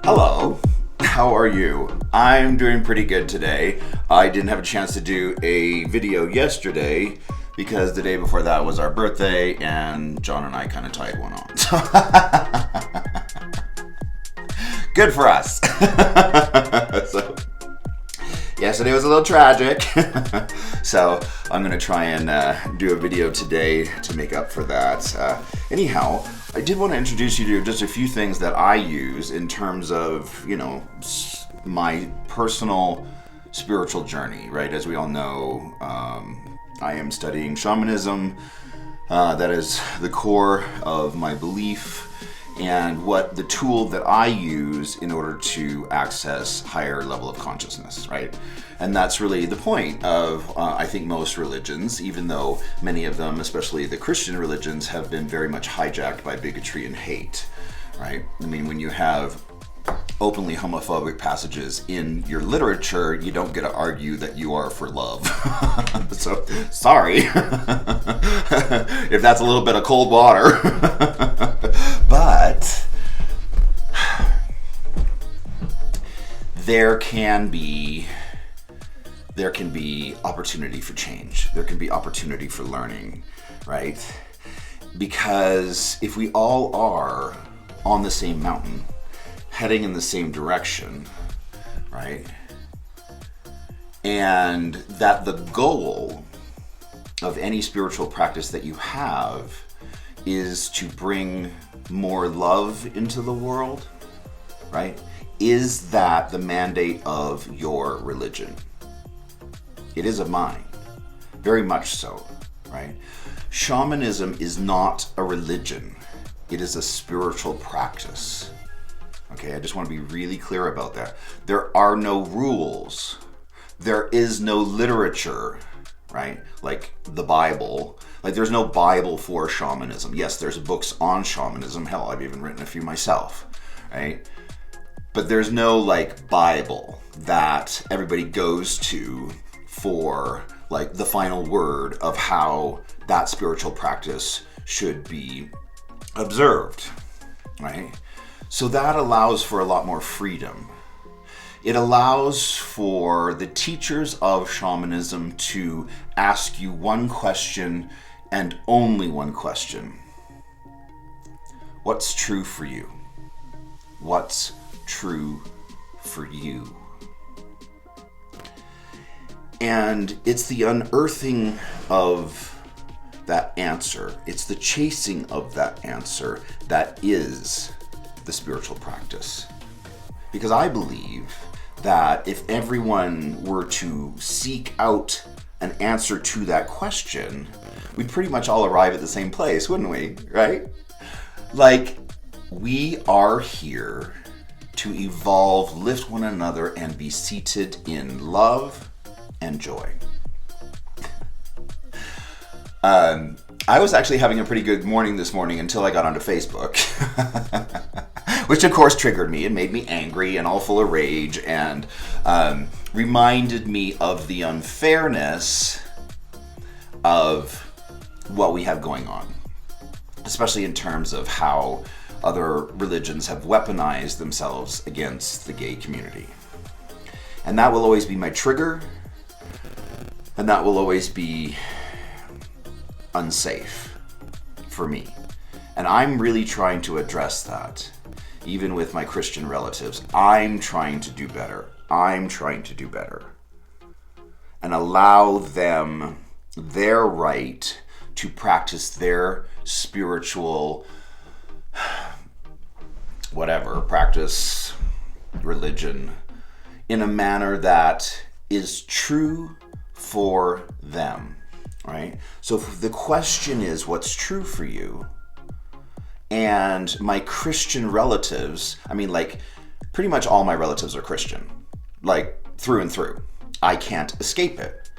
Hello, how are you? I'm doing pretty good today. I didn't have a chance to do a video yesterday because the day before that was our birthday and John and I kind of tied one on. Good for us. So, yesterday was a little tragic. So I'm going to try and do a video today to make up for that. Anyhow, I did want to introduce you to just a few things that I use in terms of, my personal spiritual journey, right? As we all know, I am studying shamanism. That is the core of my belief and what the tool that I use in order to access higher level of consciousness, right? And that's really the point of, I think, most religions, even though many of them, especially the Christian religions, have been very much hijacked by bigotry and hate, right? I mean, when you have openly homophobic passages in your literature, you don't get to argue that you are for love. So, sorry if that's a little bit of cold water. But there can be opportunity for change. There can be opportunity for learning, right? Because if we all are on the same mountain, heading in the same direction, right? And that the goal of any spiritual practice that you have is to bring more love into the world, right? Is that the mandate of your religion? It is of mine, very much so, right? Shamanism is not a religion. It is a spiritual practice. Okay, I just want to be really clear about that. There are no rules. There is no literature, right? Like the Bible. Like there's no Bible for shamanism. Yes, there's books on shamanism. Hell, I've even written a few myself, right? But there's no like Bible that everybody goes to for like the final word of how that spiritual practice should be observed, right? So that allows for a lot more freedom. It allows for the teachers of shamanism to ask you one question and only one question. What's true for you? What's true for you? And it's the unearthing of that answer. It's the chasing of that answer that is the spiritual practice. Because I believe that if everyone were to seek out an answer to that question, we'd pretty much all arrive at the same place, wouldn't we? Right? Like, we are here to evolve, lift one another, and be seated in love and joy. I was actually having a pretty good morning this morning until I got onto Facebook, which of course triggered me and made me angry and all full of rage and reminded me of the unfairness of what we have going on, especially in terms of how other religions have weaponized themselves against the gay community. And that will always be my trigger, and that will always be unsafe for me. And I'm really trying to address that. Even with my Christian relatives, I'm trying to do better. I'm trying to do better. And allow them their right to practice their spiritual, practice, religion, in a manner that is true for them, right? So if the question is, what's true for you? And my Christian relatives, pretty much all my relatives are Christian, like through and through. I can't escape it,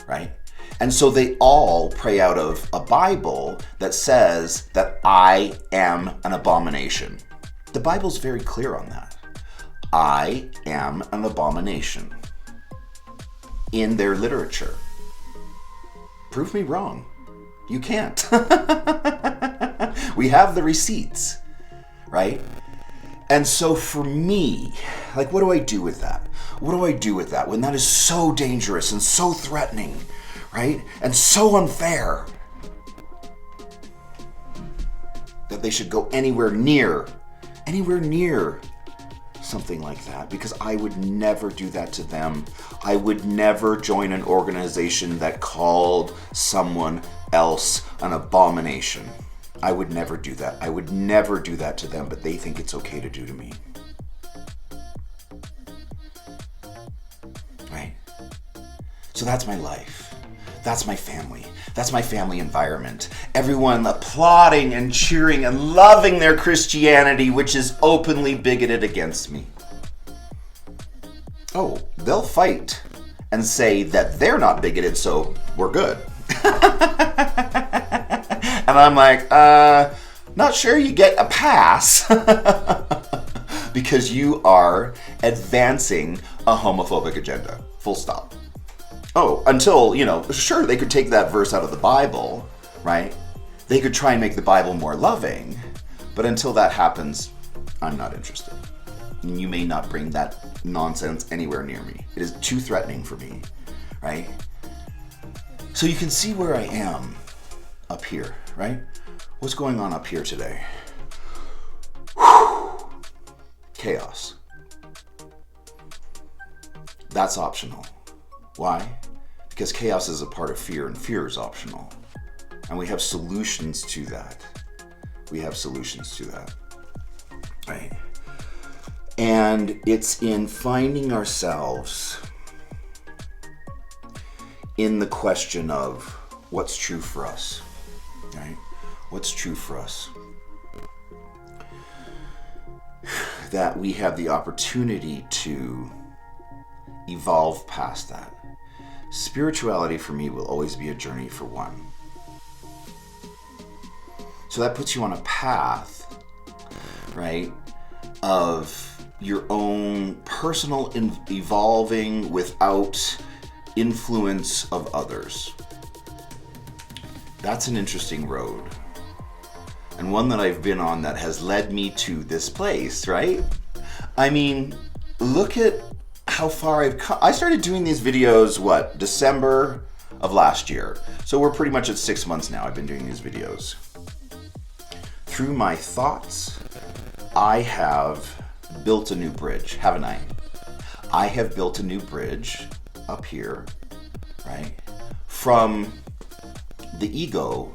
right? And so they all pray out of a Bible that says that I am an abomination. The Bible's very clear on that. I am an abomination in their literature. Prove me wrong. You can't. We have the receipts, right? And so for me, like, what do I do with that? What do I do with that when that is so dangerous and so threatening, right? And so unfair that they should go anywhere near something like that, because I would never do that to them. I would never join an organization that called someone else an abomination. I would never do that. I would never do that to them, but they think it's okay to do to me. Right? So that's my life. That's my family. That's my family environment. Everyone applauding and cheering and loving their Christianity, which is openly bigoted against me. Oh, they'll fight and say that they're not bigoted, so we're good. And I'm like, not sure you get a pass because you are advancing a homophobic agenda. Full stop. Oh, until, sure, they could take that verse out of the Bible, right? They could try and make the Bible more loving, but until that happens, I'm not interested. And you may not bring that nonsense anywhere near me. It is too threatening for me, right? So you can see where I am up here, right? What's going on up here today? Whew. Chaos. That's optional. Why? Because chaos is a part of fear, and fear is optional. And we have solutions to that. Right? And it's in finding ourselves in the question of what's true for us, right? What's true for us? That we have the opportunity to evolve past that. Spirituality for me will always be a journey for one. So that puts you on a path, right, of your own personal evolving without influence of others. That's an interesting road. And one that I've been on that has led me to this place, right? I mean, look at how far I've come. I started doing these videos, December of last year. So we're pretty much at 6 months now I've been doing these videos. Through my thoughts, I have built a new bridge, haven't I? I have built a new bridge up here, right? From the ego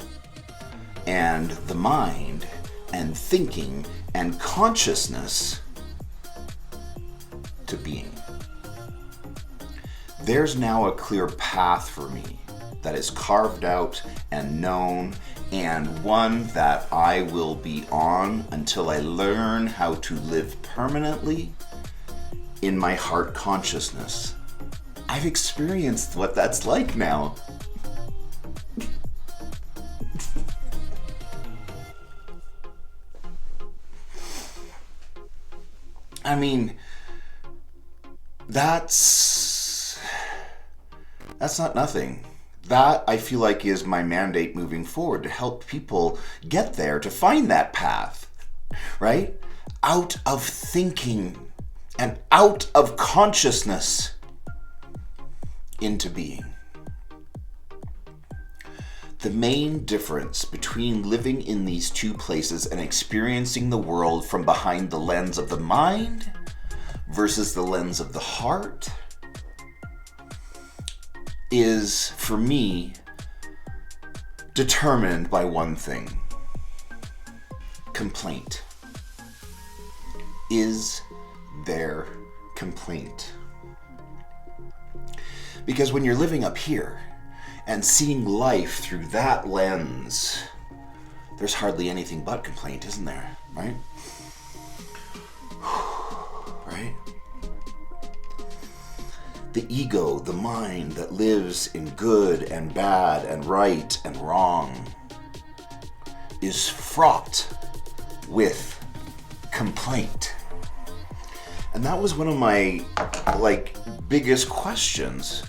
and the mind and thinking and consciousness to being. There's now a clear path for me that is carved out and known, and one that I will be on until I learn how to live permanently in my heart consciousness. I've experienced what that's like now. I mean, that's not nothing. That, I feel like, is my mandate moving forward, to help people get there, to find that path, right? Out of thinking and out of consciousness into being. The main difference between living in these two places and experiencing the world from behind the lens of the mind versus the lens of the heart is, for me, determined by one thing: complaint. Is there complaint? Because when you're living up here and seeing life through that lens, there's hardly anything but complaint, isn't there? Right? Right? The ego, the mind that lives in good and bad and right and wrong, is fraught with complaint. And that was one of my biggest questions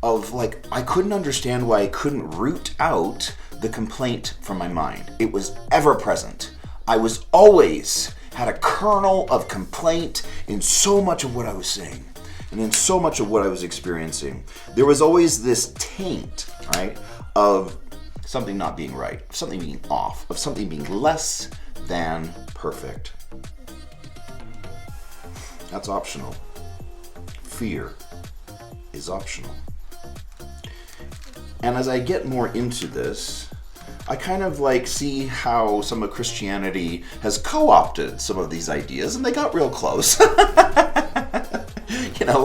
of I couldn't understand why I couldn't root out the complaint from my mind. It was ever present. I was always had a kernel of complaint in so much of what I was saying and in so much of what I was experiencing. There was always this taint, right, of something not being right, of something being off, of something being less than perfect. That's optional. Fear is optional. And as I get more into this, I kind of see how some of Christianity has co-opted some of these ideas, and they got real close.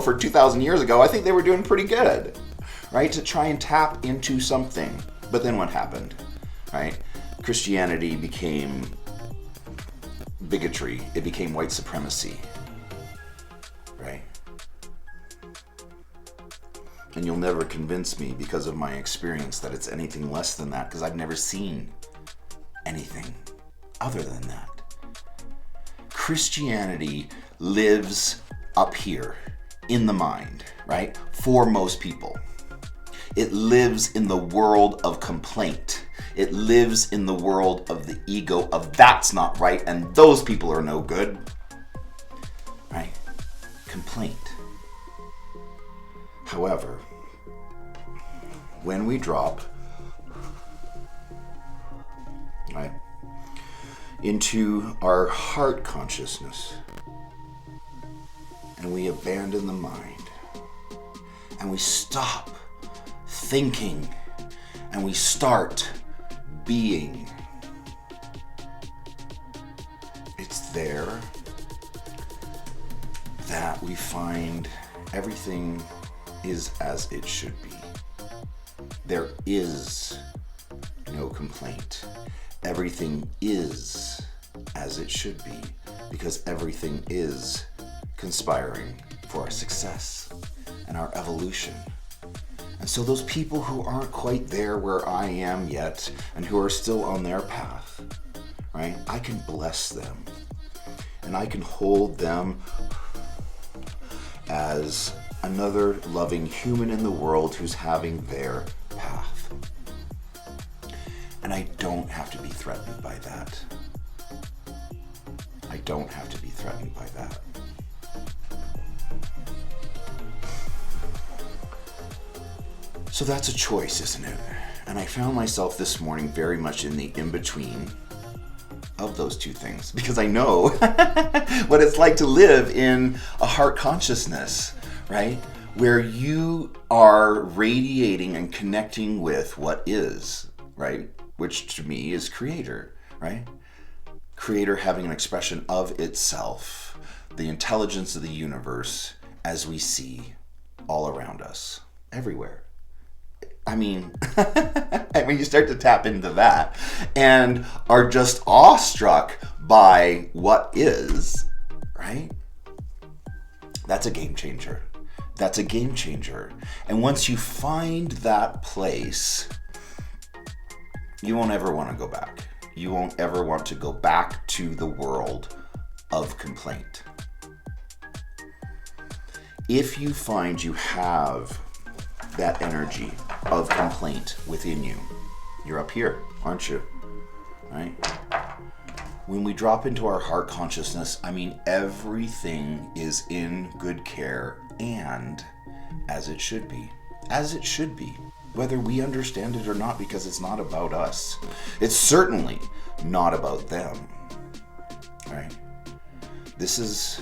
For 2,000 years ago, I think they were doing pretty good, right? To try and tap into something. But then what happened, right? Christianity became bigotry. It became white supremacy, right? And you'll never convince me because of my experience that it's anything less than that, because I've never seen anything other than that. Christianity lives up here in the mind, right? For most people. It lives in the world of complaint. It lives in the world of the ego of that's not right and those people are no good, right? Complaint. However, when we drop, right, into our heart consciousness and we abandon the mind and we stop thinking and we start being, it's there that we find everything is as it should be. There is no complaint. Everything is as it should be, because everything is conspiring for our success and our evolution. And so those people who aren't quite there where I am yet and who are still on their path, right? I can bless them and I can hold them as another loving human in the world who's having their path. And I don't have to be threatened by that. I don't have to be threatened by that. So that's a choice, isn't it? And I found myself this morning very much in the in-between of those two things, because I know what it's like to live in a heart consciousness, right? Where you are radiating and connecting with what is, right? Which to me is Creator, right? Creator having an expression of itself, the intelligence of the universe as we see all around us, everywhere. I mean, you start to tap into that and are just awestruck by what is, right? That's a game changer. That's a game changer. And once you find that place, you won't ever want to go back. You won't ever want to go back to the world of complaint. If you find you have that energy of complaint within you, you're up here, aren't you? Right? When we drop into our heart consciousness, everything is in good care and as it should be. As it should be. Whether we understand it or not, because it's not about us. It's certainly not about them. Right? This is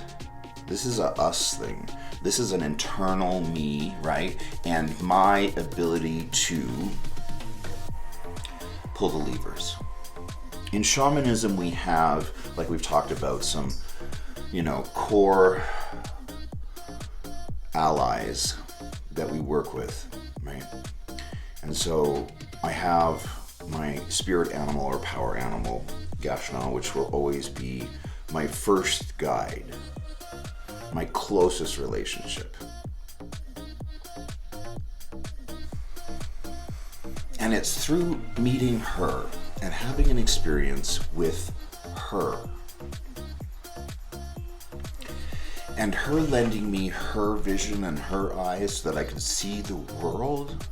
a us thing. This is an internal me, right? And my ability to pull the levers. In shamanism, we have, like we've talked about, some, core allies that we work with, right? And so I have my spirit animal or power animal, Gashna, which will always be my first guide, my closest relationship. And it's through meeting her and having an experience with her and her lending me her vision and her eyes so that I can see the world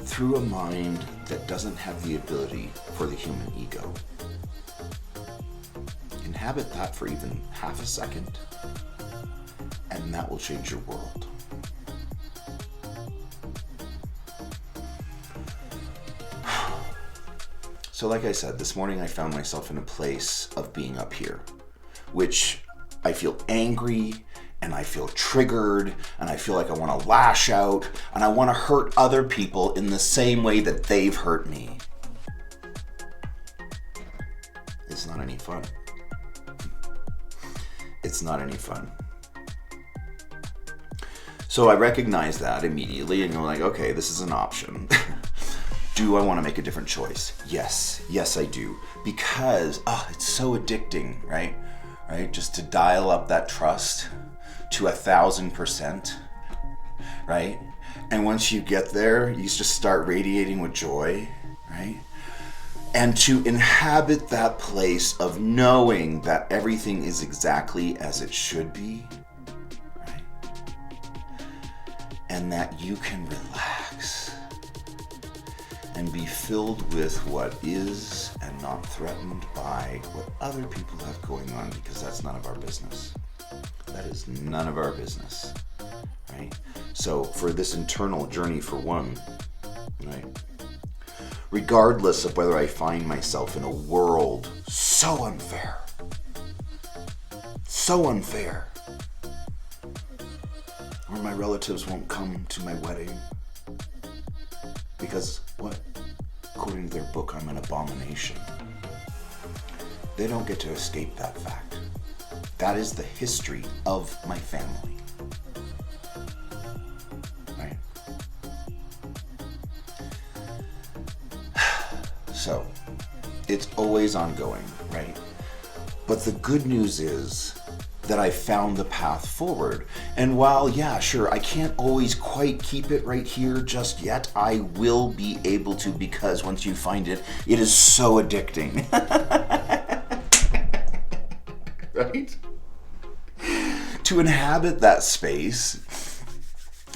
through a mind that doesn't have the ability for the human ego. inhabit that for even half a second, and that will change your world. So like I said, this morning I found myself in a place of being up here, which I feel angry and I feel triggered and I feel like I want to lash out and I want to hurt other people in the same way that they've hurt me. It's not any fun. It's not any fun. So I recognize that immediately and you're like, okay, this is an option. Do I want to make a different choice? Yes, I do. Because, it's so addicting, right? Just to dial up that trust to 1,000%, right? And once you get there, you just start radiating with joy, right? And to inhabit that place of knowing that everything is exactly as it should be, right? And that you can relax and be filled with what is and not threatened by what other people have going on, because that's none of our business. That is none of our business, right? So for this internal journey, for one, right, regardless of whether I find myself in a world so unfair, where my relatives won't come to my wedding, because what? According to their book, I'm an abomination. They don't get to escape that fact. That is the history of my family. Right? So, it's always ongoing, right? But the good news is that I found the path forward. And while, yeah, sure, I can't always quite keep it right here just yet, I will be able to, because once you find it, it is so addicting. Right? To inhabit that space,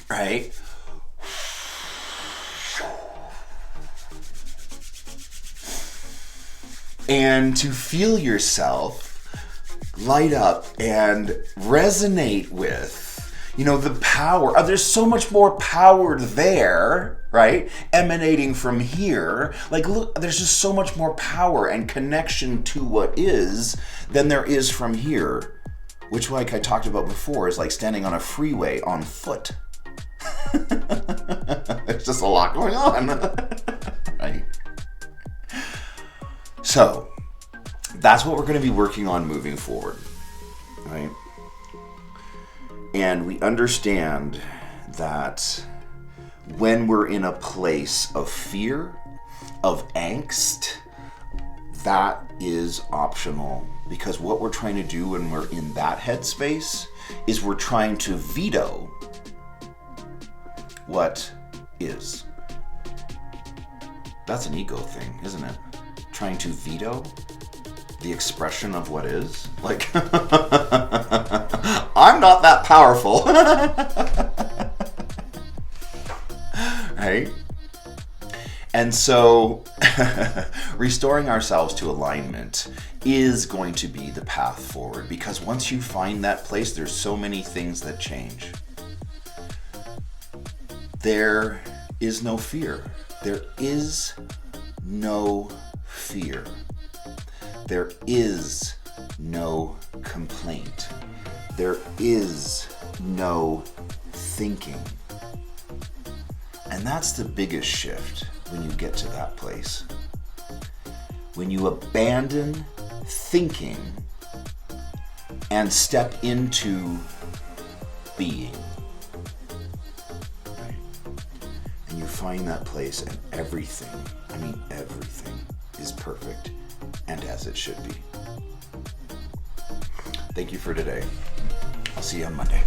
right? And to feel yourself light up and resonate with, the power. There's so much more power there, right? Emanating from here. Like, look, there's just so much more power and connection to what is than there is from here. Which, like I talked about before, is like standing on a freeway on foot. There's just a lot going on, right? So, that's what we're going to be working on moving forward, right? And we understand that when we're in a place of fear, of angst, that is optional. Because what we're trying to do when we're in that headspace is we're trying to veto what is. That's an ego thing, isn't it? Trying to veto the expression of what is. Like, I'm not that powerful. Right? And so, restoring ourselves to alignment is going to be the path forward, because once you find that place, there's so many things that change. There is no fear. There is no fear. There is no complaint. There is no thinking. And that's the biggest shift when you get to that place. When you abandon thinking and step into being. Right? And you find that place, and everything is perfect and as it should be. Thank you for today. I'll see you on Monday.